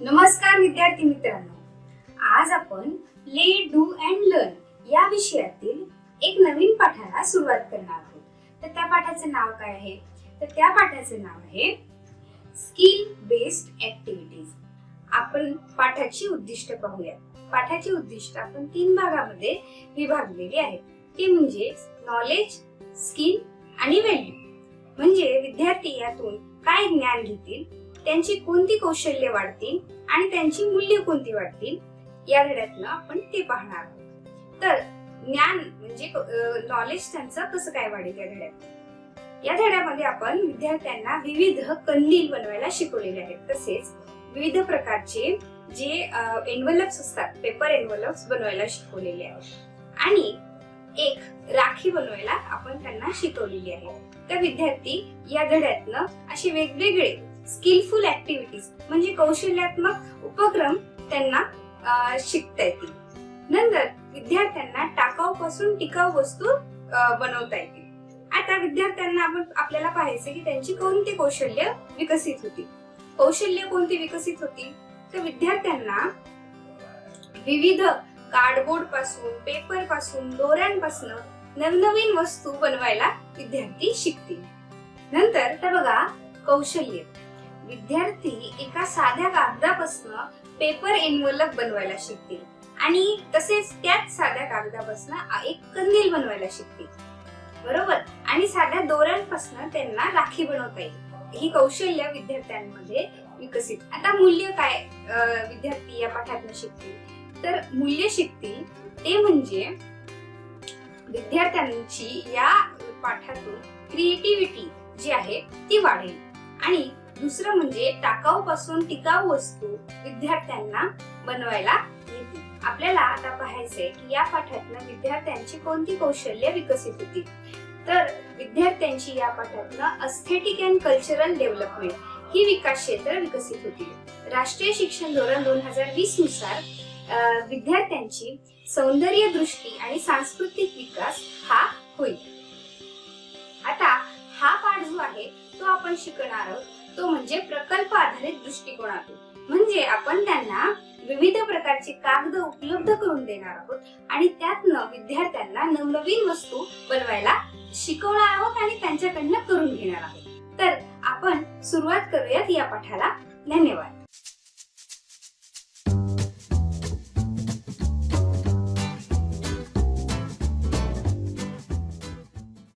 नमस्कार विद्यार्थी मित्रांनो, आज आपण प्ले डू अँड लर्न या विषयातील एक नवीन पाठाला सुरुवात करणार आहोत. तर त्या पाठाचे नाव काय आहे? तर त्या पाठाचे नाव आहे स्किल बेस्ड ऍक्टिव्हिटीज. आपण पाठाची उद्दिष्ट पाहूया. पाठाची उद्दिष्ट आपण 3 भागामध्ये विभागलेली आहेत. ते म्हणजे नॉलेज, स्किल आणि व्हॅल्यू. म्हणजे विद्यार्थी यातून काय ज्ञान घेतील, त्यांची कोणती कौशल्य वाढतील आणि त्यांची मूल्य कोणती वाढतील, या धड्यातनं आपण ते पाहणार आहोत. तर ज्ञान म्हणजे नॉलेज त्यांचं कसं काय वाढेल या धड्यात. या धड्यामध्ये आपण विद्यार्थ्यांना विविध कंदील बनवायला शिकवलेले आहेत. तसेच विविध प्रकारचे जे एनव्हलप्स असतात, पेपर एनव्हलप्स बनवायला शिकवलेले आहेत आणि एक राखी बनवायला आपण त्यांना शिकवलेली आहे. तर विद्यार्थी या धड्यातनं असे वेगवेगळे स्किलफुल ऍक्टिव्हिटीज म्हणजे कौशल्यात्मक उपक्रम त्यांना शिकता येतील. नंतर विद्यार्थ्यांना टाकाऊ पासून टिकाऊ वस्तू बनवता येतील. आता विद्यार्थ्यांना आपल्याला पाहायचं की त्यांची कोणती कौशल्य विकसित होती. कौशल्य कोणती विकसित होती? तर विद्यार्थ्यांना विविध कार्डबोर्ड पासून, पेपर पासून, दोऱ्यांपासून नवनवीन वस्तू बनवायला विद्यार्थी शिकतील. नंतर तर बघा, कौशल्य विद्यार्थी एका साध्या कागदापासून पेपर एनव्हलप बनवायला शिकतील आणि तसेच त्याच साध्या कागदापासून एक कंदील बनवायला शिकतील, बरोबर. आणि साध्या दोऱ्यांपासून त्यांना राखी बनवता येईल. ही कौशल्य विद्यार्थ्यांमध्ये विकसित. आता मूल्य काय विद्यार्थी या पाठातून शिकतील? तर मूल्य शिकतील ते म्हणजे विद्यार्थ्यांची या पाठातून क्रिएटिव्हिटी जी आहे ती वाढेल. आणि दुसरं म्हणजे टाकाऊ पासून टिकाऊ वस्तू विद्यार्थ्यांना बनवायला येतील. आपल्याला आता पाहायचंय की या पाठातून विद्यार्थ्यांची कोणती कौशल्य विकसित होती. तर विद्यार्थ्यांची या पाठातून एस्थेटिक अँड कल्चरल डेव्हलपमेंट ही विकास क्षेत्र विकसित होतील. राष्ट्रीय शिक्षण धोरण 2020 नुसार विद्यार्थ्यांची सौंदर्य दृष्टी आणि सांस्कृतिक विकास हा होईल. आता हा पाठ जो आहे तो आपण शिकणार आहोत तो म्हणजे प्रकल्प आधारित दृष्टिकोनातून. म्हणजे आपण त्यांना विविध प्रकारचे कागद उपलब्ध करून देणार आहोत आणि त्यातनं विद्यार्थ्यांना नवनवीन वस्तू बनवायला शिकवणार आहोत आणि त्यांच्याकडनं करून घेणार आहोत. तर आपण सुरुवात करूयात या पाठाला. धन्यवाद.